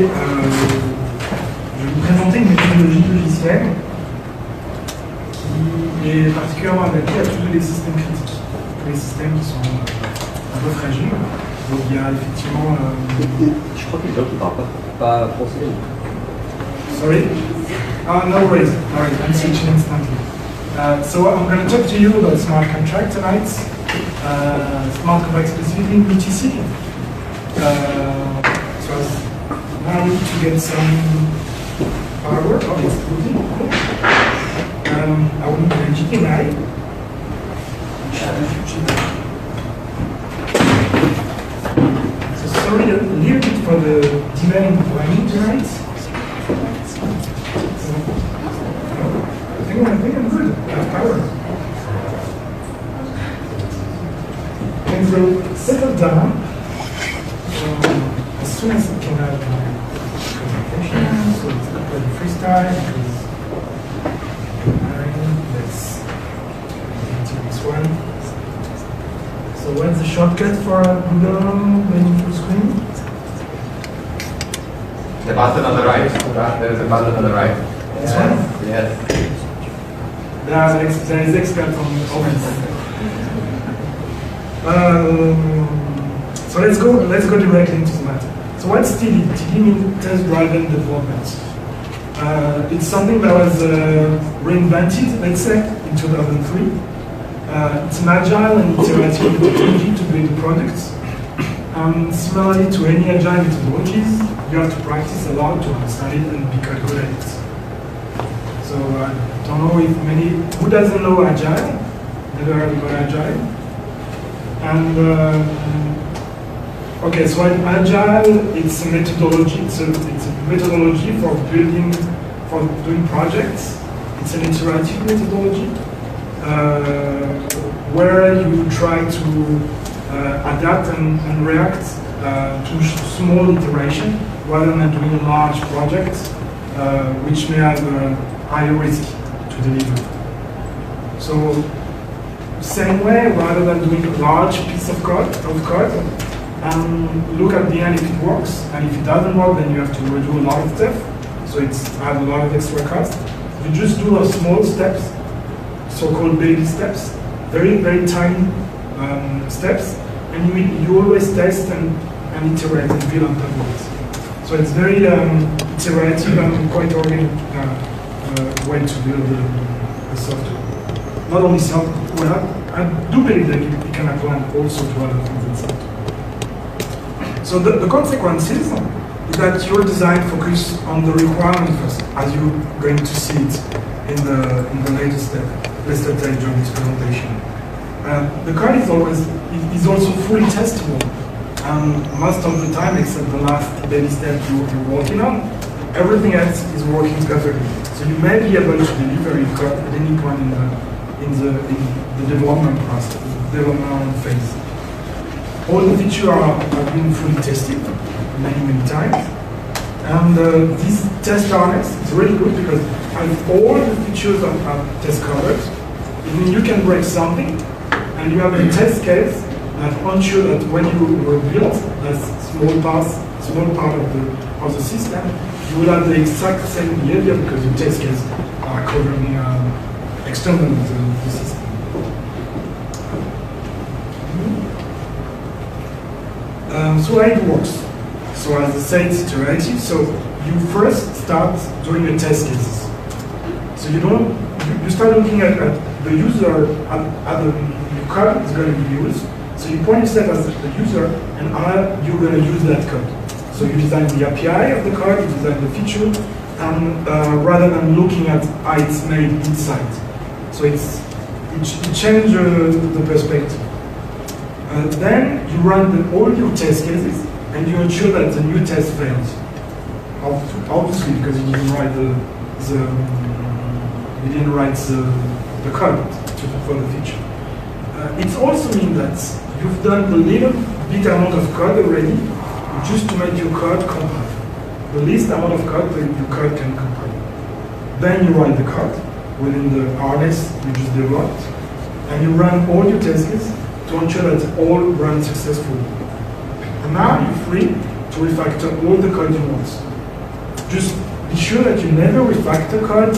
je vais vous présenter une méthodologie logicielle qui est particulièrement adaptée à tous les systèmes critiques, tous les systèmes qui sont un peu fragiles. Donc il y a effectivement... Je crois que les gens qui ne parlent pas français. Sorry? No worries, I'm switching instantly. So I'm going to talk to you about smart contract tonight. Smart contract specifically in MultiSig. So now I need to get some power. Oh, it's moving. I will need a GPI. So sorry a little bit for the delay in planning tonight. I think I'm good. I have power. Things will settle down as soon as I can have my presentation. So it's a pretty freestyle because let's do this one. So what's the shortcut for Google menu full screen? The button on the right. There is a button on the right. This one? Yes. There is expert on this. So let's go directly into the matter. So what's TD? TD means test-driven development. It's something that was reinvented, let's say, in 2003. It's an agile and iterative methodology to build products. Similarly to any agile methodologies, you have to practice a lot to understand it and become good at it. So I don't know if who doesn't know Agile? Never heard about Agile? And okay, so Agile, it's a methodology. It's a methodology for doing projects. It's an iterative methodology where you try to adapt and react to small iteration rather than doing a large project, which may have higher risk to deliver. So, same way, rather than doing a large piece of code, look at the end if it works, and if it doesn't work, then you have to redo a lot of stuff. So it's have a lot of extra cost. You just do a small steps, so-called baby steps, very very tiny steps, and you always test and iterate and build on top of it. So it's very iterative and quite organic. Way to build the software. Not only software, I do believe that you can apply also to other things in software. So the consequences is that your design focus on the requirement first, as you're going to see it in the latest step. Let's take during this presentation. The code is also fully testable. Most of the time, except the last baby step you're working on, everything else is working perfectly. So you may be able to deliver your code at any point in the development process, development phase. All the features have been fully tested many times. And this test harness is really good because as all the features are test covered, it means you can break something and you have a test case that ensure that when you rebuild that small part of the system, you will have the exact same behavior because your test cases are covering externally the system. So how it works. So as I said, it's iterative. So you first start doing the test cases. So you start looking at the user, at the code is going to be used. So you point yourself as the user and how you're going to use that code. So you design the API of the code, you design the feature, and rather than looking at how it's made inside. So it changes the perspective. Then you run all your test cases, and you ensure that the new test fails. Obviously, because you didn't write the code for the feature. It also means that you've done the little bit amount of code already, just to make your code compile. The least amount of code that your code can compile. Then you write the code within the harness you just developed, and you run all your test cases to ensure that all run successfully. And now you're free to refactor all the code you want. Just be sure that you never refactor code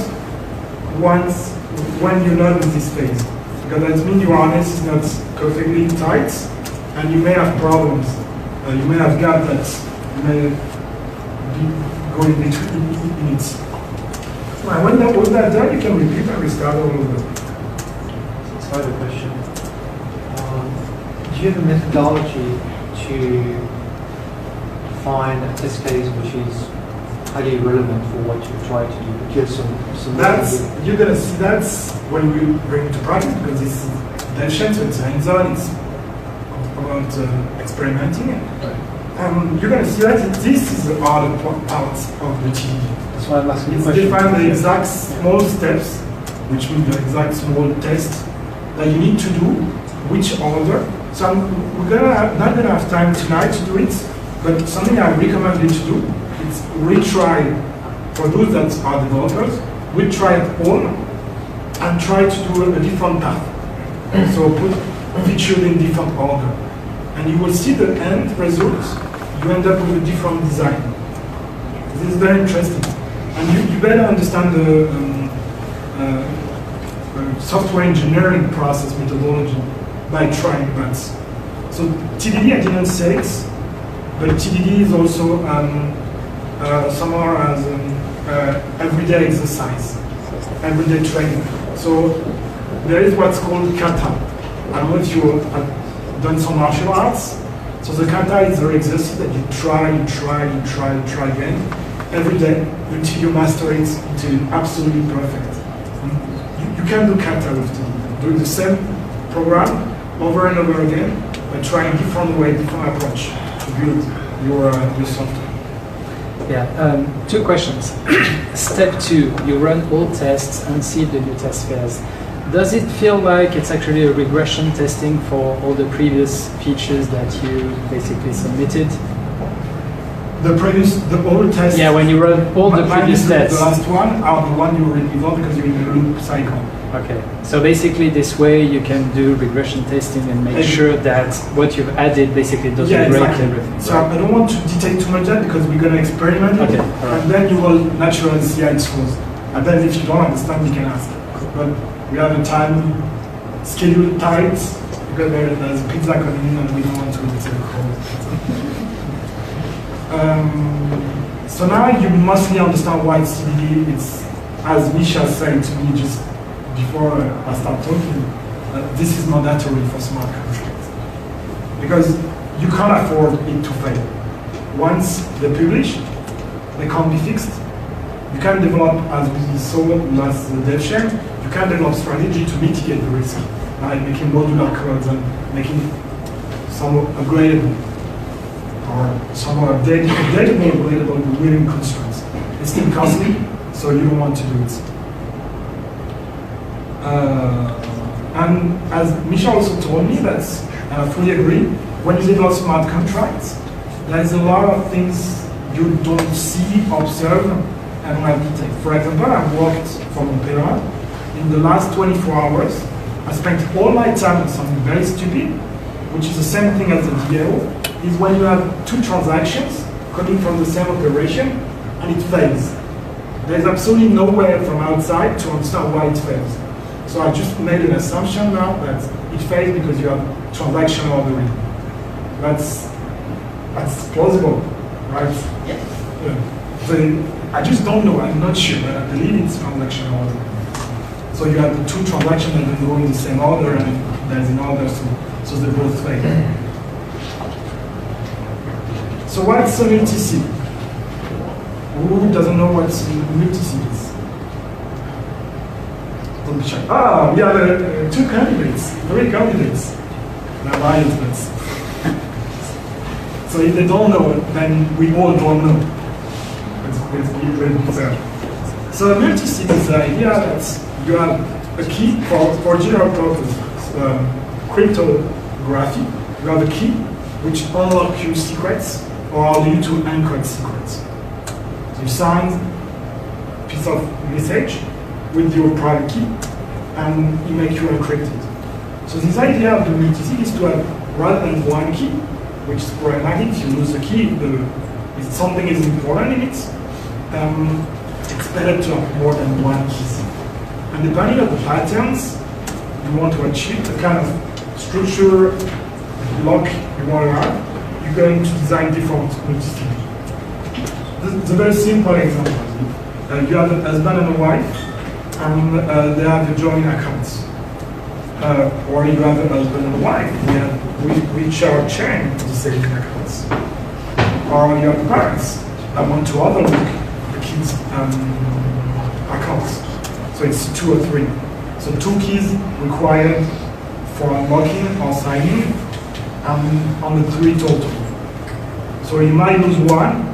when you're not in this phase. Because that means your harness is not perfectly tight, and you may have problems. You may have gaps that you may be going between in it. And when that's done, you can repeat and restart all over. So I have a question. Do you have a methodology to find a test case which is highly relevant for what you're trying to do? Because you're gonna see that's when we bring it to practice, because this is dev so it's hands-on, it's about experimenting. You're gonna see that this is the harder part of the TDD. That's why I'm asking It's the question. define the exact small steps, which means the exact small test that you need to do, which order. So we're not gonna have time tonight to do it, but something I recommend you to do is retry for those that are developers. Retry it all and try to do a different path. So put features in different order, and you will see the end results. You end up with a different design. This is very interesting, and you better understand the software engineering process methodology by trying that. So TDD, I didn't say it, but TDD is also somehow as everyday exercise, everyday training. So there is what's called kata. I don't know if you have done some martial arts. So the kata is the exercise that you try again every day until you master it until it's absolutely perfect. You can do kata with TDD, doing the same program over and over again, but trying different way, different approach to build your software. Yeah, two questions. Step 2, you run all tests and see the new test fails. Does it feel like it's actually a regression testing for all the previous features that you basically submitted? The old test. Yeah, when you run all the previous tests. The last one are the one you already developed because you're in the loop cycle. Okay, so basically this way you can do regression testing and make sure that what you've added basically doesn't break everything. So I don't want to detail too much that because we're going to experiment it, and then you will naturally see how it goes. And then if you don't understand, you can ask. But we have a time schedule tight because there's pizza coming in and we don't want to detail code. So now you mostly understand why TDD is, as Misha said to me just before I start talking, this is mandatory for smart contracts. Because you can't afford it to fail. Once they publish, they can't be fixed. You can develop, as we saw last dev share, you can develop strategy to mitigate the risk by making modular codes and making some upgradable or some updatable within constraints. It's still costly, so you don't want to do it. And as Misha also told me, and I fully agree, when you develop smart contracts, there's a lot of things you don't see, observe, and have detail. For example, I've worked for Pelerin. In the last 24 hours, I spent all my time on something very stupid, which is the same thing as the DAO, is when you have two transactions coming from the same operation, and it fails. There's absolutely no way from outside to understand why it fails. So I just made an assumption now that it fails because you have transaction ordering. That's plausible, right? Yes. So I just don't know, I'm not sure, but I believe it's transaction ordering. So you have the two transactions that go in the same order and there's an order, so they both fail. So what's a MultiSig? Who doesn't know what MultiSig is? Ah, we have two candidates, three candidates. They're biased, but so if they don't know, then we all don't know. Let's be really fair. So MultiSig is the idea that you have a key for general purpose cryptography. You have a key which unlocks your secrets or allow you to encrypt secrets. So you sign a piece of message with your private key, and you make you encrypted. So this idea of the MultiSig is to have rather than one key, which is problematic. If you lose the key, if something is important in it, it's better to have more than one key. And depending on the patterns you want to achieve, the kind of structure lock you want to have, you're going to design different multisig. This is a very simple example. You have a husband and a wife, and they have a joint accounts. Or you have a husband and a wife, which are chained to the saving accounts. Or you have parents that want to overlook the kids' accounts. So it's 2 or 3. So 2 keys required for unlocking or signing, on the 3 total. So you might lose 1,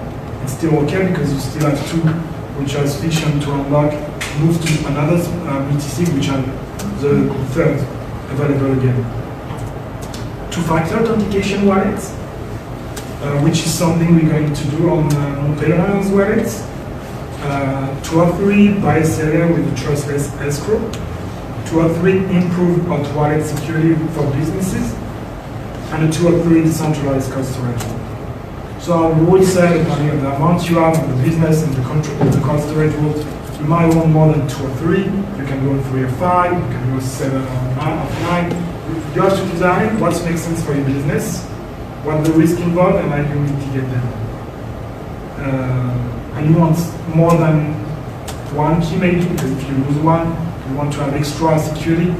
it's still okay because you still have 2 which are sufficient to unlock, move to another MultiSig which are the third available again. 2-factor authentication wallets, which is something we're going to do on Pelerin's wallets. 2 or 3 biased with the trustless escrow. 2 or 3 improved wallet security for businesses. And a 2 or 3 decentralized cost storage. So I would say, depending on the amount you have in the business and the cost storage world, you might want more than 2 or 3. You can go 3 or 5. You can go 7 or 9. You have to design what makes sense for your business, what the risk involved, and how you mitigate them. And you want more than 1 key maybe, because if you lose 1, you want to have extra security.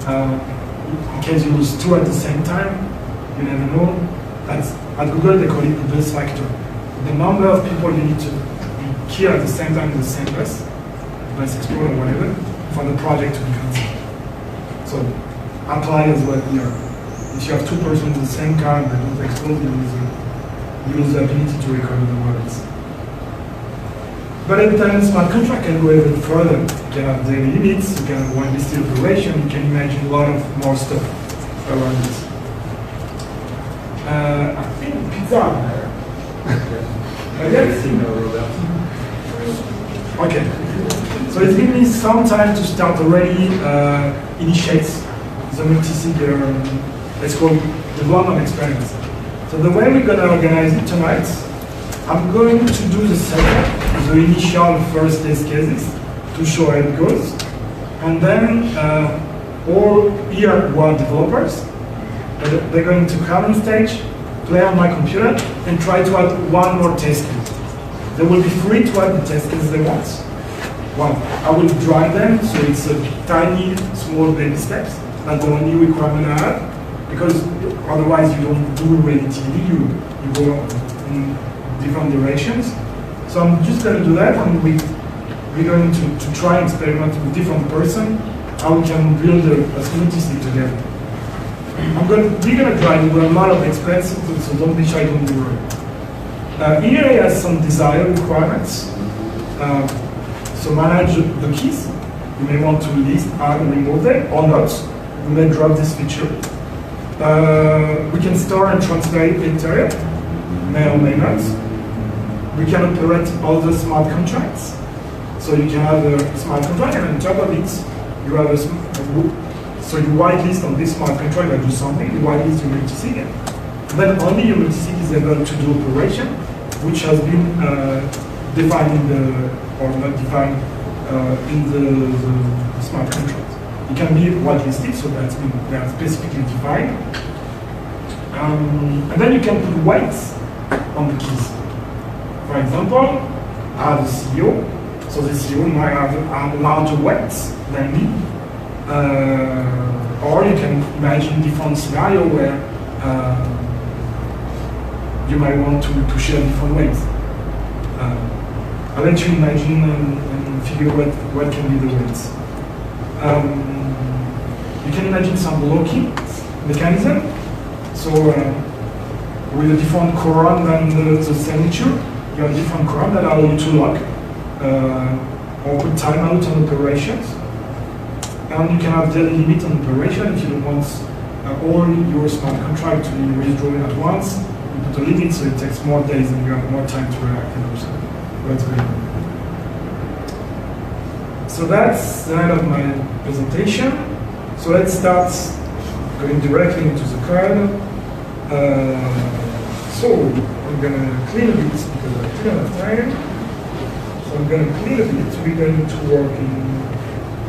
In case you lose 2 at the same time, you never know. At Google, they call it the bus factor. The number of people you need to be key at the same time in the same bus explode or whatever, for the project to be cancelled. So apply as well here. If you have 2 persons in the same car that don't explode, you lose the ability to recover the wallets. But every time smart contract can go even further. You can have daily limits, you can have one listed operation, you can imagine a lot of more stuff around it. I think pizza there. Okay. So it's given me some time to start already initiate the MultiSig, let's call development experience. So the way we're going to organize it tonight, I'm going to do the setup, the initial first test cases to show how it goes. And then all here who are developers, they're going to come on stage, play on my computer, and try to add 1 more test case. They will be free to add the test cases they want. Well, I will drive them, so it's a tiny, small baby steps. That's the only requirement I have, because otherwise you don't do relativity, you go in different directions. So I'm just going to do that, and we're going to try and experiment with different person, how we can build a MultiSig together. We're going to drive with a lot of expenses, so don't be shy, don't be worried. Here has some desired requirements. So manage the keys. You may want to list and remove them or not. We may drop this feature. We can store and transfer Pelerin, may or may not. We can operate all the smart contracts. So you can have a smart contract, and on top of it, you have so you whitelist on this smart contract that do something, you whitelist your MultiSig. Then only your MultiSig is able to do operation, which has been defined in or not defined in the smart contract. It can be whitelisted, so that's been they are specifically defined. And then you can put weights on the keys. For example, I have a CEO, so the CEO might have larger weights than me. Or you can imagine different scenario where you might want to share different weights. I'll let you imagine and figure what can be the weights. You can imagine some locking mechanism. So with a different quorum than the signature, you have different quorum that allow you to lock or put timeout on operations. And you can have daily limit on operation if you don't want all your smart contract to be withdrawn at once. You put a limit, so it takes more days and you have more time to react and also what's going on. So that's the end of my presentation. So let's start going directly into the code. So I'm gonna clean a bit because I didn't have time. So I'm gonna clean a bit. We're going to work in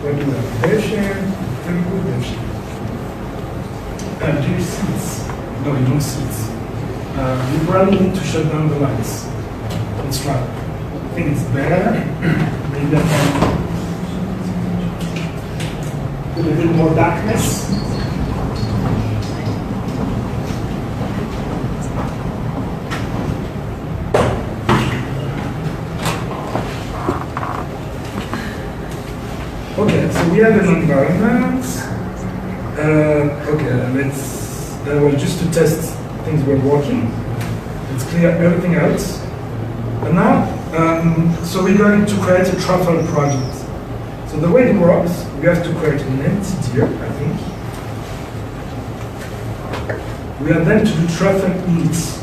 what do we have? Patient, very good patient. Do you see it? No, you don't see it. You probably need to shut down the lights. Let's try. I think it's better. Maybe I can put a little more darkness. Okay, so we have an environment. Okay, let's. Well, just to test things were working. Let's clear everything else. And now, so we're going to create a truffle project. So the way it works, we have to create an entity here, I think. We are then to do truffle inits.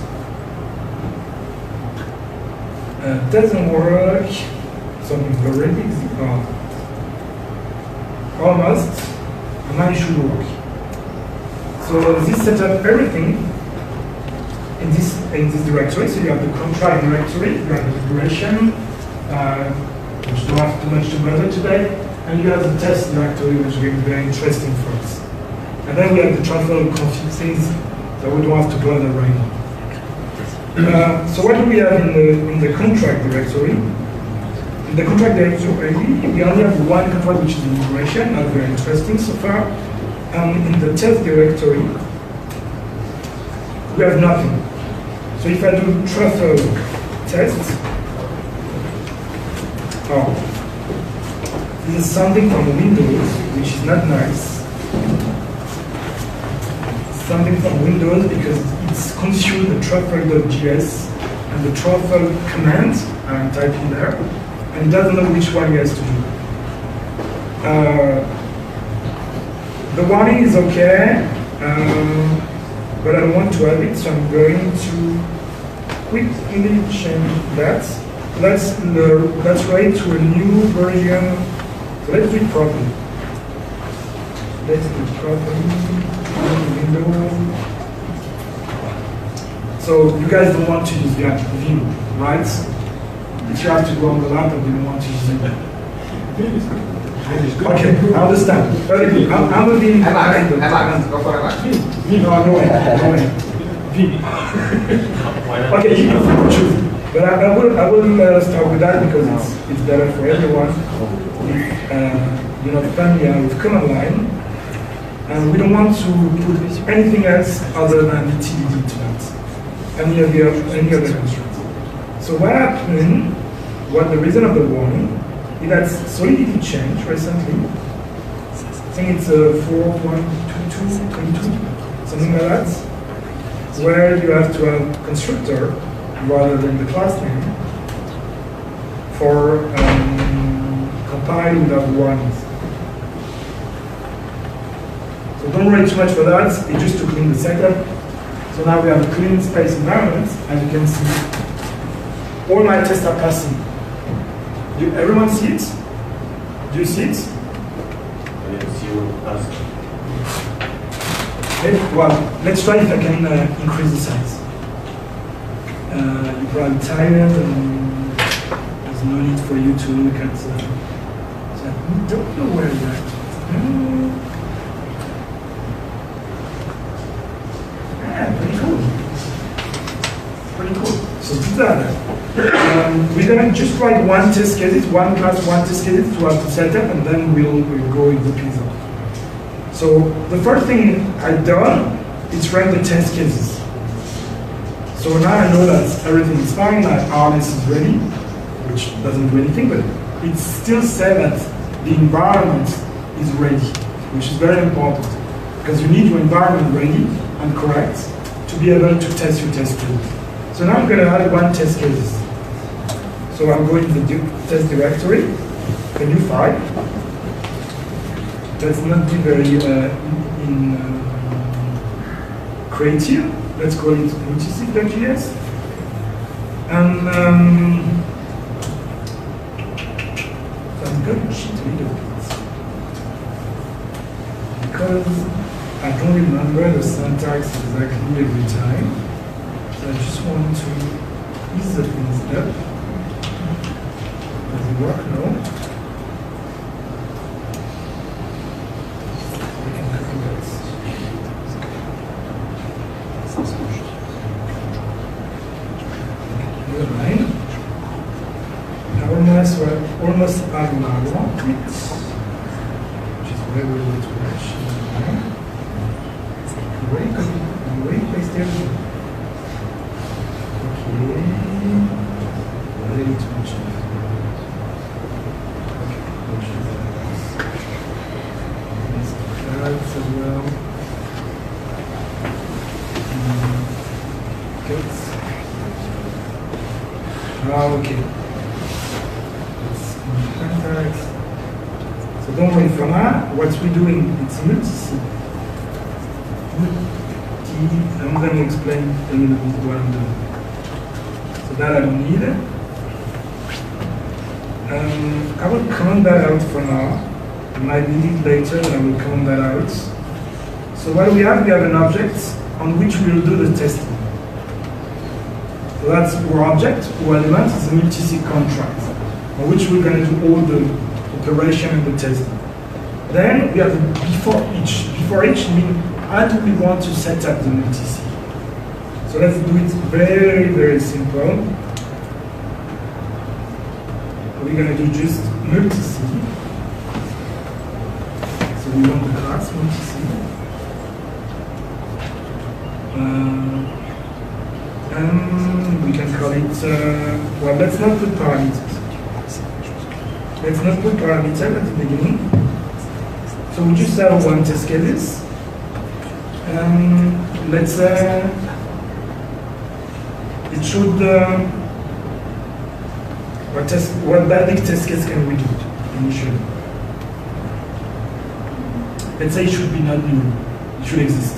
Doesn't work. Something already exists. Almost. And now it should work. So this sets up everything in this directory. So you have the contract directory, you have the duration, which don't have too much to bother today, and you have the test directory, which will be very interesting for us. And then we have the truffle config things that we don't have to bother right now. So what do we have in the contract directory? In the contract directory, we only have one contract, which is integration, not very interesting so far. In the test directory, we have nothing. So if I do truffle test, this is something from Windows, which is not nice. Something from Windows because it's consumed the truffle.js and the truffle command I'm typing there, and it doesn't know which one he has to do. The warning is okay, but I don't want to have it, so I'm going to quickly change that. Let's write to a new version. So let's do it properly. Let's do it properly. Window. So you guys don't want to use that view, right? If you have to go on the laptop, you don't want to use it. Okay, I understand. Very good. I'm a being Emacs, go for Emacs. No way. Okay, you can choose. But I will start with that because it's better for everyone. You're not familiar with command line, and we don't want to put anything else other than the TDD to that. Any other constraint. So what happened? What the reason of the warning? It has Solidity changed recently. I think it's 4.22, something like that, where you have to have constructor rather than the class name for compile without warnings. So don't worry too much for that. It's just to clean the setup. So now we have a clean space environment, as you can see. All my tests are passing. Everyone see it? Do you see it? Okay, well, let's try if I can increase the size. You're probably tired and there's no need for you to look at so I don't know where you're at. Pretty cool. Pretty cool. So do that. We're going to just write one test cases, one class, one test cases to have to set up, and then we'll go in the pizza. So the first thing I've done is write the test cases. So now I know that everything is fine, my harness is ready, which doesn't do anything, but it still says that the environment is ready, which is very important, because you need your environment ready and correct to be able to test your test cases. So now I'm going to add one test case. So I'm going to the test directory, a new file. Let's not be very creative. Let's call it MultiSig.js. And I'm going to cheat a little bit because I don't remember the syntax exactly every time. So I just want to ease the things up. Does it work? No. We can copy that. Good line. Now we're almost at Magua, which is where we want to reach. Wait, place there. Okay. Ready to reach. Cards as well. Good. Okay. Let's so don't worry for now. What we're doing, it's MultiSig. I'm going to explain a little bit what I'm doing. So that I don't need it. I will comment that out for now. I might need it later, and I will comment that out. So what we have an object on which we will do the testing. So that's our object, our element is a MultiSig contract, on which we're going to do all the operation and the testing. Then we have a before each. Before each means how do we want to set up the MultiSig? So let's do it very, very simple. We're going to do just MultiSig. So we want the class MultiSig. And we can call it, well, let's not put parameters. Let's not put parameters at the beginning. So we just have one test cases. Let's it should what basic test case can we do initially? Let's say it should be not new, it should exist.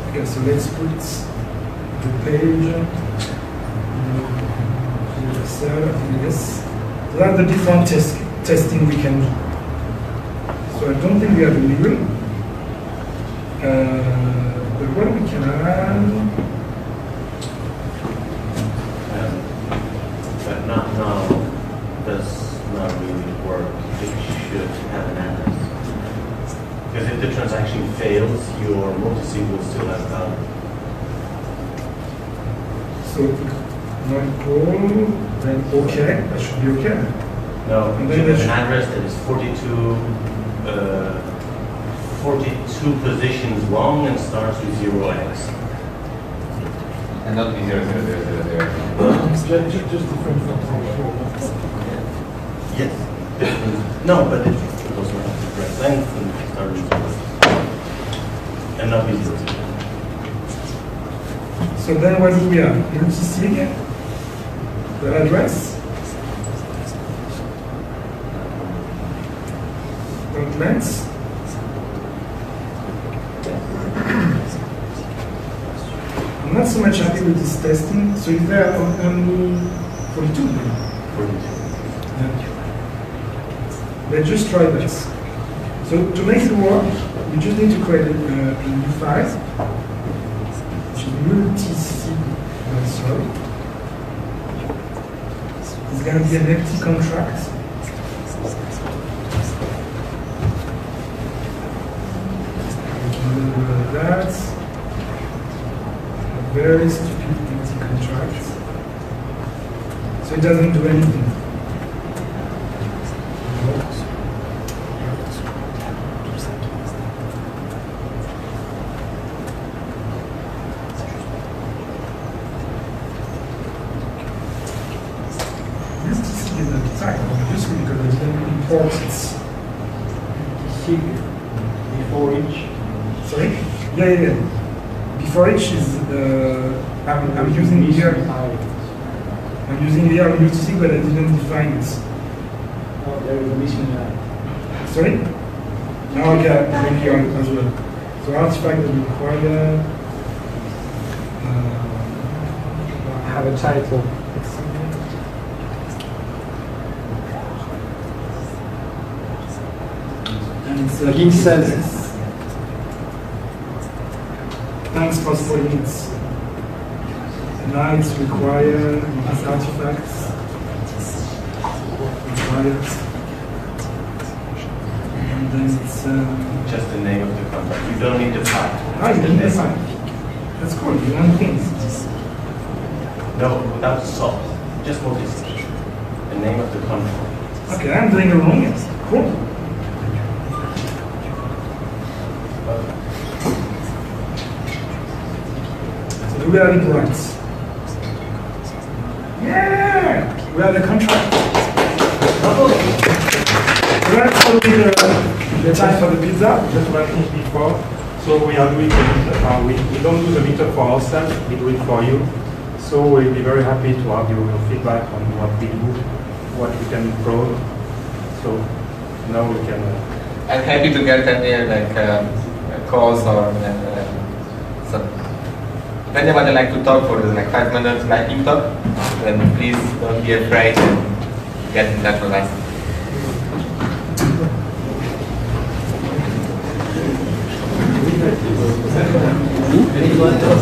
Okay, so let's put the page. Yes. So that's the different testing we can do. So I don't think we have a middle. But what we can add. But not now does not really work. It should have an address. Because if the transaction fails, your MultiSig will still have value. So not equal, then okay, that should be okay. No, And you then have an address that is 42 positions long and starts with 0x. And not be 0, 0, 0, 0, 0. Just different from Yes. No, but it goes around the correct length and starts with 0. And not be 0. So then what do we have? MultiSig, the address, length. I'm not so much happy with this testing. So is there only 42? Yeah. Let's just try this. So to make it work, we just need to create a new file, which is MultiSig. Sorry. It's going to be an empty contract. That a very stupid empty contract. So it doesn't do anything. Obviously, because it's going to import it. SIG before each. Sorry? Yeah. Before each is I'm using here. I'm using here MultiSig, but I didn't define it. Oh, there is a missing Sorry? Now I can bring here as well. So artifact that require. have a title. And it's He says- thanks possible limits. Nights require these artifacts. Required. And then it's Just the name of the contract. You don't need the fact. you didn't decide. That's cool. You want things. No, without the salt. Just MultiSig. The name of the contract. Okay, I'm doing it wrong. Yes. Cool. So do we have it right? Yeah! We have the contract. We're going to follow the time for the pizza, just what I finished before. So we are doing we don't do the meetup for ourselves, we do it for you. So we'll be very happy to have your feedback on what we do, what we can improve. So now we can. I'm happy to get any calls or some. If anyone would like to talk for like 5 minutes lightning talk, then please don't be afraid and get in touch with us. Anyone?